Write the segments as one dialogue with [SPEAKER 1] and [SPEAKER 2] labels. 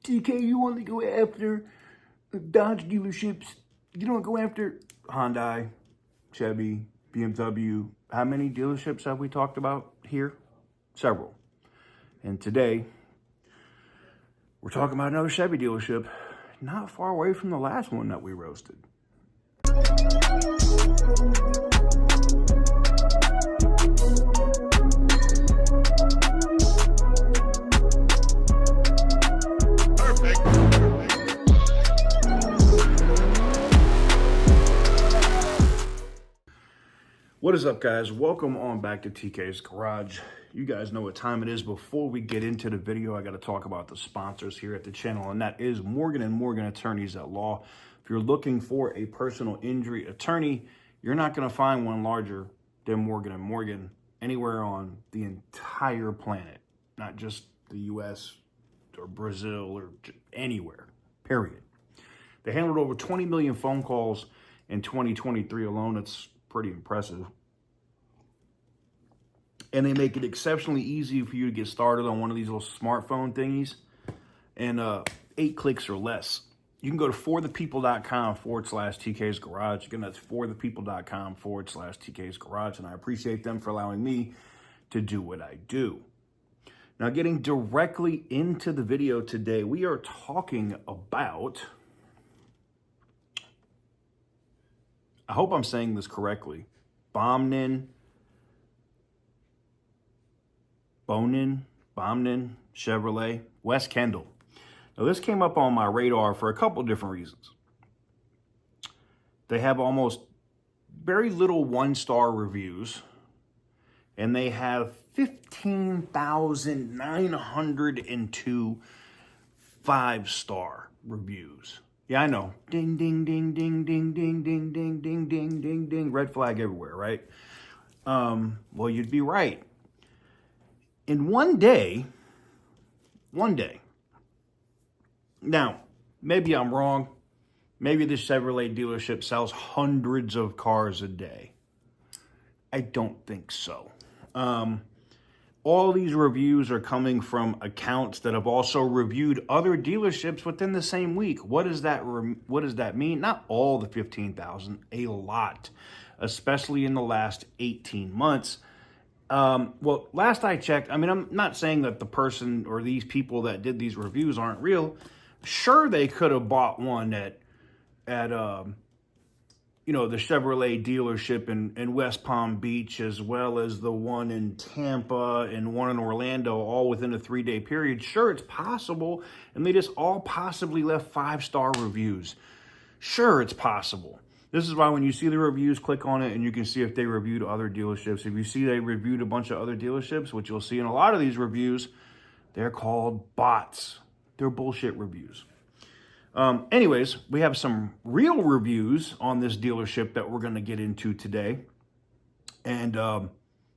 [SPEAKER 1] TK, you only go after Dodge dealerships. You don't go after Hyundai, Chevy, BMW. How many dealerships have we talked about here? Several. And today, we're talking about another Chevy dealership not far away from the last one that we roasted. What is up, guys? Welcome on back to TK's Garage. You guys know what time it is. Before we get into the video, I got to talk about the sponsors here at the channel, and that is Morgan & Morgan Attorneys at Law. If you're looking for a personal injury attorney, you're not going to find one larger than Morgan & Morgan anywhere on the entire planet, not just the U.S. or Brazil or anywhere, period. They handled over 20 million phone calls in 2023 alone. It's pretty impressive. And they make it exceptionally easy for you to get started on one of these little smartphone thingies in 8 clicks or less. You can go to forthepeople.com/TK's Garage. Again, that's forthepeople.com/TK's Garage. And I appreciate them for allowing me to do what I do. Now, getting directly into the video today, we are talking about, I hope I'm saying this correctly, Bomnin Chevrolet, West Kendall. Now, this came up on my radar for a couple different reasons. They have almost very little one-star reviews, and they have 15,902 5-star reviews. Yeah, I know. Ding, ding, ding, ding, ding, ding, ding, ding, ding, ding, ding, ding. Red flag everywhere, right? Well, you'd be right. In one day, now, maybe I'm wrong. Maybe the Chevrolet dealership sells hundreds of cars a day. I don't think so. All these reviews are coming from accounts that have also reviewed other dealerships within the same week. What does that mean? Not all the 15,000, a lot, especially in the last 18 months. Well, last I checked, I mean, I'm not saying that the person or these people that did these reviews aren't real. Sure, they could have bought one at the Chevrolet dealership in West Palm Beach, as well as the one in Tampa and one in Orlando, all within a 3-day period. Sure, it's possible. And they just all possibly left 5-star reviews. Sure, it's possible. This is why when you see the reviews, click on it and you can see if they reviewed other dealerships. If you see they reviewed a bunch of other dealerships, which you'll see in a lot of these reviews, they're called bots. They're bullshit reviews. Anyways, we have some real reviews on this dealership that we're going to get into today. And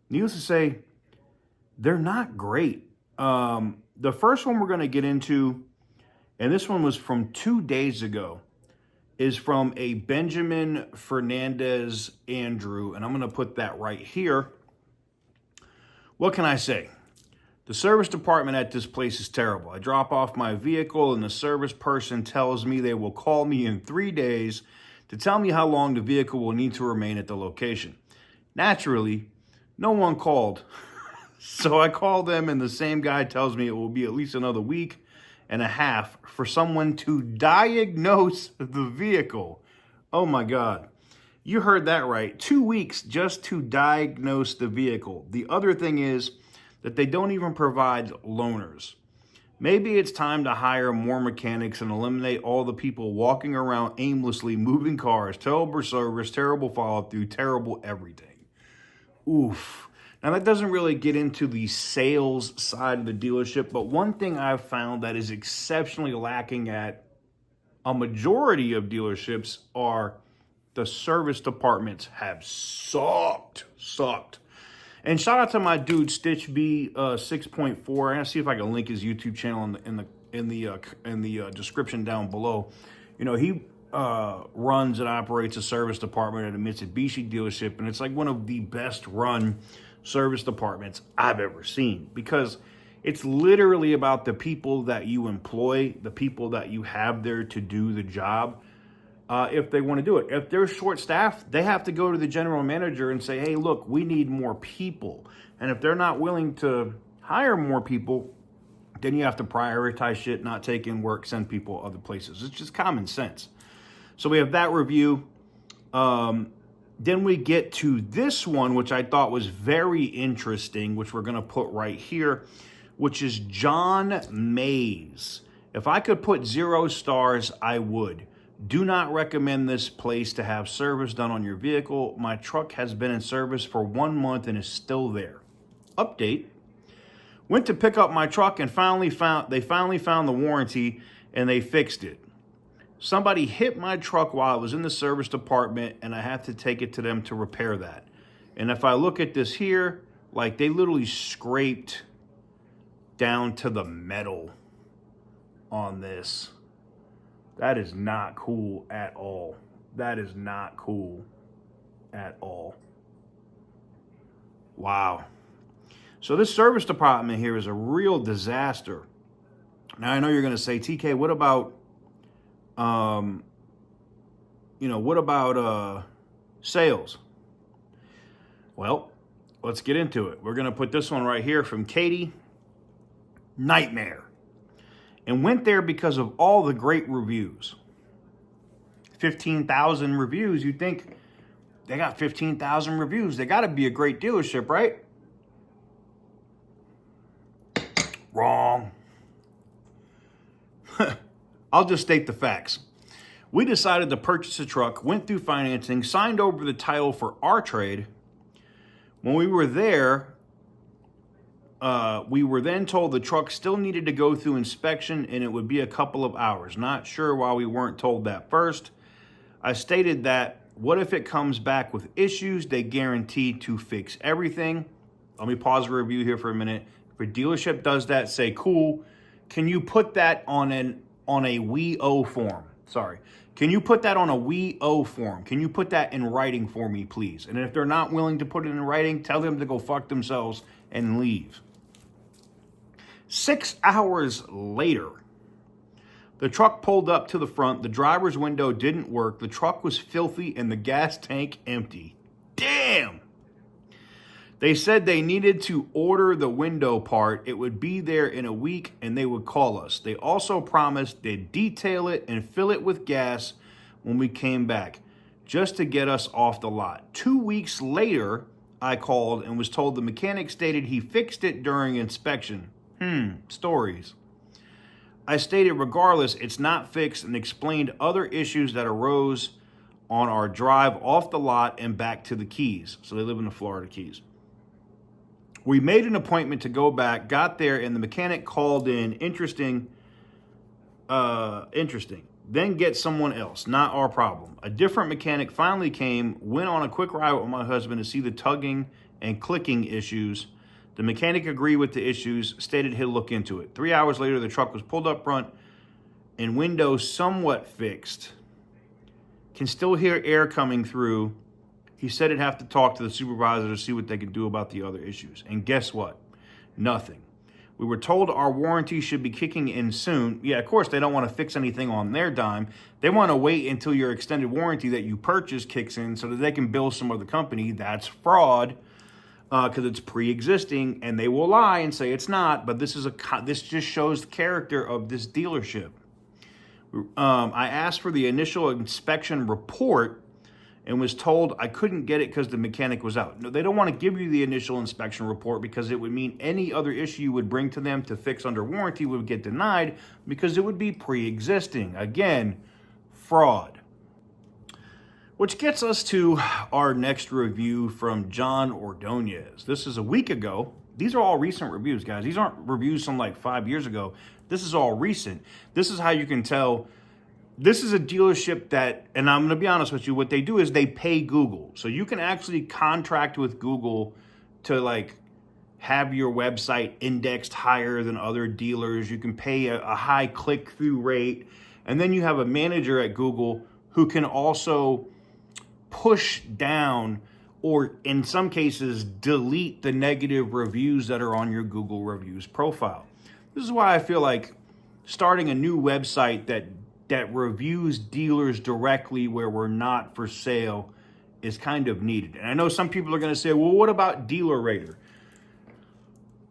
[SPEAKER 1] needless to say, they're not great. The first one we're going to get into, and this one was from 2 days ago, is from a Benjamin Fernandez Andrew, and I'm going to put that right here. What can I say? The service department at this place is terrible. I drop off my vehicle, and the service person tells me they will call me in 3 days to tell me how long the vehicle will need to remain at the location. Naturally, no one called. So I call them, and the same guy tells me it will be at least another week and a half for someone to diagnose the vehicle. Oh my God. You heard that right. 2 weeks just to diagnose the vehicle. The other thing is that they don't even provide loaners. Maybe it's time to hire more mechanics and eliminate all the people walking around aimlessly moving cars. Terrible service, terrible follow-through, terrible everything. Oof. Now, that doesn't really get into the sales side of the dealership, but one thing I've found that is exceptionally lacking at a majority of dealerships are the service departments have sucked. And shout out to my dude Stitch B 6.4. I'm gonna see if I can link his YouTube channel in the description down below. You know, he runs and operates a service department at a Mitsubishi dealership, and it's like one of the best run service departments I've ever seen, because It's literally about the people that you employ, the people that you have there to do the job. If they want to do it. If they're short-staffed, they have to go to the general manager and say, hey, look, we need more people. And if they're not willing to hire more people, then you have to prioritize shit, not take in work, send people other places. It's just common sense. So we have that review. Then we get to this one, which I thought was very interesting, which we're going to put right here, which is John Mays. If I could put 0 stars, I would. Do not recommend this place to have service done on your vehicle. My truck has been in service for 1 month and is still there. Update. Went to pick up my truck and finally found the warranty and they fixed it. Somebody hit my truck while I was in the service department and I have to take it to them to repair that. And if I look at this here, like they literally scraped down to the metal on this. That is not cool at all. That is not cool at all. Wow. So this service department here is a real disaster. Now I know you're going to say, TK, what about, sales? Well, let's get into it. We're going to put this one right here from Katie. Nightmare. And went there because of all the great reviews. 15,000 reviews. You think they got 15,000 reviews. They got to be a great dealership, right? Wrong. I'll just state the facts. We decided to purchase a truck, went through financing, signed over the title for our trade. When we were there, we were then told the truck still needed to go through inspection and it would be a couple of hours. Not sure why we weren't told that first. I stated that, what if it comes back with issues? They guarantee to fix everything. Let me pause the review here for a minute. If a dealership does that, say, cool. Can you put that on a WE-O form? Sorry. Can you put that on a WE-O form? Can you put that in writing for me, please? And if they're not willing to put it in writing, tell them to go fuck themselves and leave. 6 hours later, the truck pulled up to the front. The driver's window didn't work. The truck was filthy and the gas tank empty. Damn! They said they needed to order the window part. It would be there in a week and they would call us. They also promised they'd detail it and fill it with gas when we came back, just to get us off the lot. 2 weeks later, I called and was told the mechanic stated he fixed it during inspection. Stories. I stated regardless, it's not fixed and explained other issues that arose on our drive off the lot and back to the Keys. So they live in the Florida Keys. We made an appointment to go back, got there, and the mechanic called in. Interesting. Then get someone else, not our problem. A different mechanic finally came, went on a quick ride with my husband to see the tugging and clicking issues. The mechanic agreed with the issues, stated he'll look into it. 3 hours later, the truck was pulled up front and windows somewhat fixed. Can still hear air coming through. He said he'd have to talk to the supervisor to see what they could do about the other issues. And guess what? Nothing. We were told our warranty should be kicking in soon. Yeah, of course, they don't want to fix anything on their dime. They want to wait until your extended warranty that you purchased kicks in so that they can bill some other company. That's fraud. Because it's pre-existing, and they will lie and say it's not, but this just shows the character of this dealership. I asked for the initial inspection report and was told I couldn't get it because the mechanic was out. No, they don't want to give you the initial inspection report because it would mean any other issue you would bring to them to fix under warranty would get denied because it would be pre-existing. Again, fraud. Which gets us to our next review from John Ordonez. This is a week ago. These are all recent reviews, guys. These aren't reviews from like 5 years ago. This is all recent. This is how you can tell. This is a dealership that, and I'm going to be honest with you, what they do is they pay Google. So you can actually contract with Google to like have your website indexed higher than other dealers. You can pay a high click-through rate. And then you have a manager at Google who can also push down or in some cases, delete the negative reviews that are on your Google reviews profile. This is why I feel like starting a new website that reviews dealers directly where we're not for sale is kind of needed. And I know some people are going to say, well, what about Dealer Rater?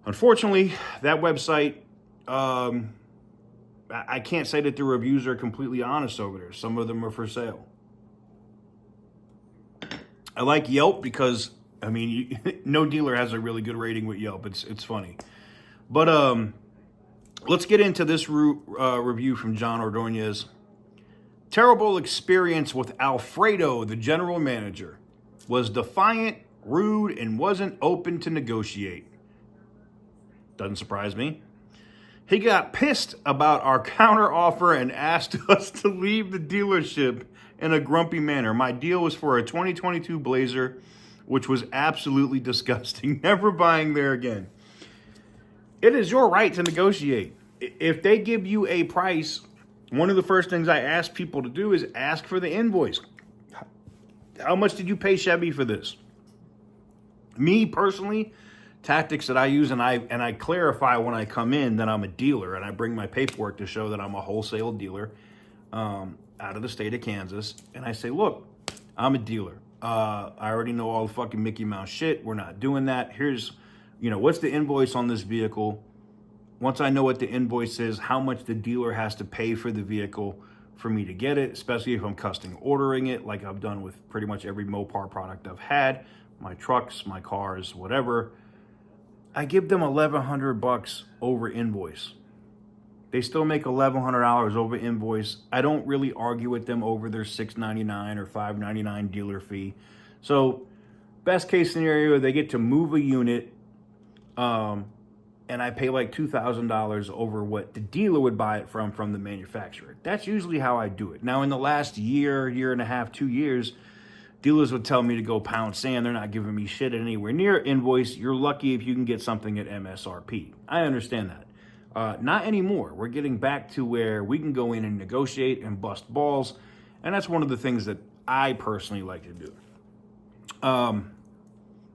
[SPEAKER 1] Unfortunately, that website, I can't say that the reviews are completely honest over there. Some of them are for sale. I like Yelp because, I mean, no dealer has a really good rating with Yelp. It's funny. But let's get into this review from John Ordonez. Terrible experience with Alfredo, the general manager. Was defiant, rude, and wasn't open to negotiate. Doesn't surprise me. He got pissed about our counter offer and asked us to leave the dealership in a grumpy manner. My deal was for a 2022 Blazer, which was absolutely disgusting. Never buying there again. It is your right to negotiate. If they give you a price, one of the first things I ask people to do is ask for the invoice. How much did you pay Chevy for this? Me personally, tactics that I use, and I clarify when I come in that I'm a dealer, and I bring my paperwork to show that I'm a wholesale dealer out of the state of Kansas. And I say, look, I'm a dealer. I already know all the fucking Mickey Mouse shit. We're not doing that. Here's, what's the invoice on this vehicle? Once I know what the invoice is, how much the dealer has to pay for the vehicle for me to get it, especially if I'm custom ordering it, like I've done with pretty much every Mopar product I've had, my trucks, my cars, whatever. I give them $1,100 over invoice. They still make $1,100 over invoice. I don't really argue with them over their $6.99 or $5.99 dealer fee. So best case scenario, they get to move a unit, and I pay like $2,000 over what the dealer would buy it from the manufacturer. That's usually how I do it. Now, in the last year and a half, 2 years, dealers would tell me to go pound sand. They're not giving me shit at anywhere near invoice. You're lucky if you can get something at MSRP. I understand that. Not anymore. We're getting back to where we can go in and negotiate and bust balls. And that's one of the things that I personally like to do.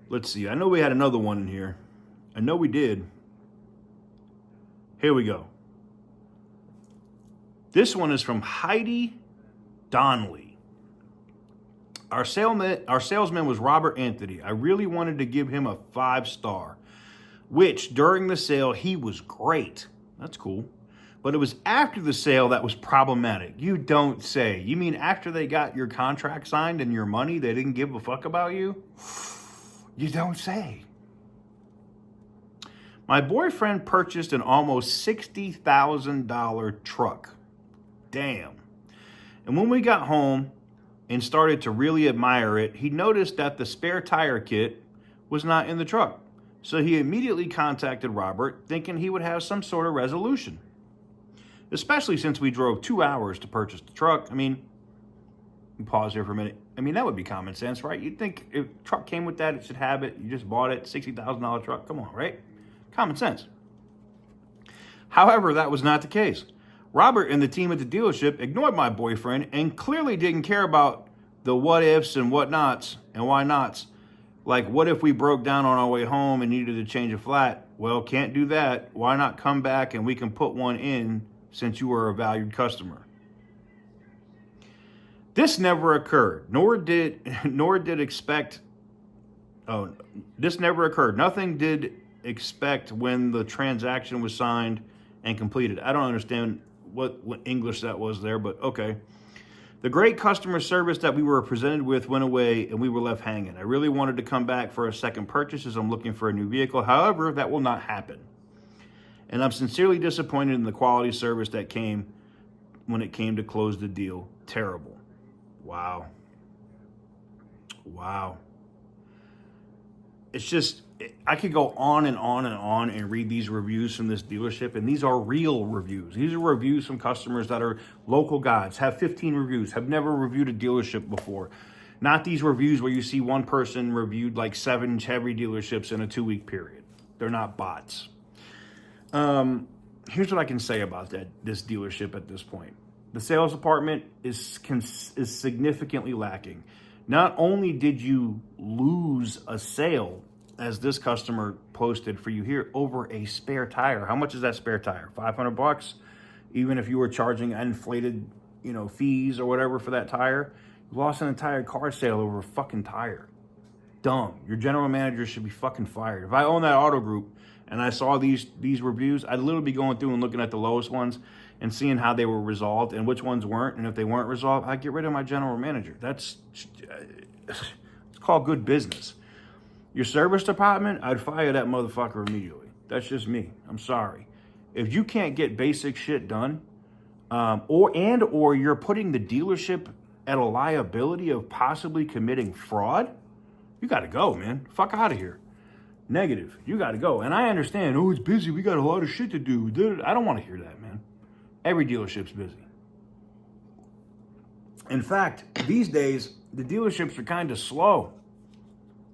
[SPEAKER 1] Let's see. I know we had another one in here. I know we did. Here we go. This one is from Heidi Donnelly. Our salesman was Robert Anthony. I really wanted to give him a 5-star, which during the sale, he was great. That's cool. But it was after the sale that was problematic. You don't say. You mean after they got your contract signed and your money, they didn't give a fuck about you? You don't say. My boyfriend purchased an almost $60,000 truck. Damn. And when we got home and started to really admire it, he noticed that the spare tire kit was not in the truck. So he immediately contacted Robert, thinking he would have some sort of resolution. Especially since we drove 2 hours to purchase the truck. I mean, pause here for a minute. I mean, that would be common sense, right? You'd think if truck came with that, it should have it. You just bought it, $60,000 truck. Come on, right? Common sense. However, that was not the case. Robert and the team at the dealership ignored my boyfriend and clearly didn't care about the what ifs and what nots and why nots. Like, what if we broke down on our way home and needed to change a flat? Well, can't do that. Why not come back and we can put one in since you were a valued customer? This never occurred, nor did expect. Oh, this never occurred. Nothing did expect when the transaction was signed and completed. I don't understand what English that was there, but okay. The great customer service that we were presented with went away and we were left hanging. I really wanted to come back for a second purchase as I'm looking for a new vehicle. However, that will not happen. And I'm sincerely disappointed in the quality service that came when it came to close the deal. Terrible. Wow. Wow. It's just, I could go on and on and on and read these reviews from this dealership, and these are real reviews. These are reviews from customers that are local guys, have 15 reviews, have never reviewed a dealership before. Not these reviews where you see one person reviewed like 7 Chevy dealerships in a 2-week period. They're not bots. Here's what I can say about this dealership at this point. The sales department is significantly lacking. Not only did you lose a sale, as this customer posted for you here, over a spare tire. How much is that spare tire? 500 bucks? Even if you were charging inflated, fees or whatever for that tire, you lost an entire car sale over a fucking tire. Dumb. Your general manager should be fucking fired. If I own that auto group and I saw these reviews, I'd literally be going through and looking at the lowest ones and seeing how they were resolved and which ones weren't. And if they weren't resolved, I'd get rid of my general manager. It's called good business. Your service department, I'd fire that motherfucker immediately. That's just me. I'm sorry. If you can't get basic shit done, or you're putting the dealership at a liability of possibly committing fraud, you got to go, man. Fuck out of here. Negative. You got to go. And I understand, it's busy. We got a lot of shit to do. I don't want to hear that, man. Every dealership's busy. In fact, these days, the dealerships are kind of slow.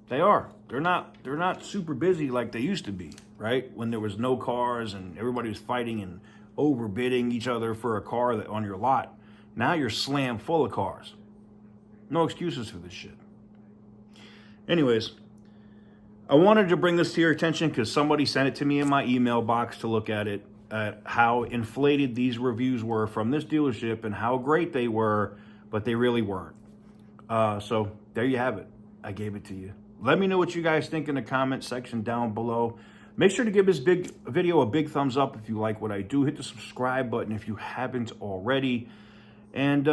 [SPEAKER 1] They are. They're not super busy like they used to be, right? When there was no cars and everybody was fighting and overbidding each other for a car that on your lot. Now you're slammed full of cars. No excuses for this shit. Anyways, I wanted to bring this to your attention because somebody sent it to me in my email box to look at it, at how inflated these reviews were from this dealership and how great they were, but they really weren't. So there you have it. I gave it to you. Let me know what you guys think in the comment section down below. Make sure to give this video a big thumbs up if you like what I do. Hit the subscribe button if you haven't already. And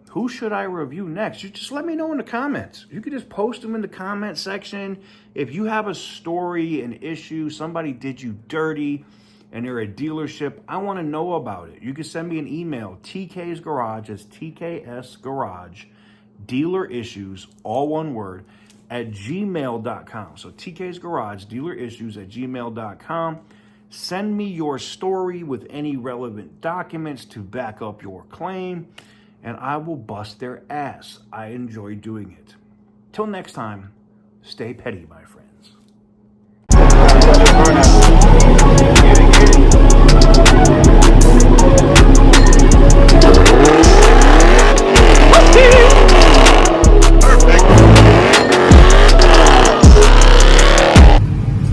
[SPEAKER 1] who should I review next? You just let me know in the comments. You can just post them in the comment section. If you have a story, an issue, somebody did you dirty, and they're a dealership, I want to know about it. You can send me an email, TK's Garage, it's TKS Garage, dealer issues, all one word, at gmail.com. So TK's Garage, dealer issues at gmail.com. Send me your story with any relevant documents to back up your claim, and I will bust their ass. I enjoy doing it. Till next time, stay petty, my friends.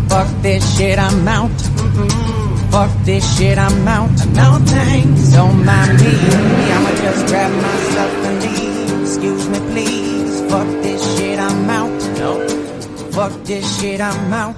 [SPEAKER 2] Fuck this shit, I'm out. Fuck this shit, I'm out. No thanks, don't mind me. I'ma just grab myself and leave. Excuse me, please. Fuck this shit, I'm out. No. Fuck this shit, I'm out.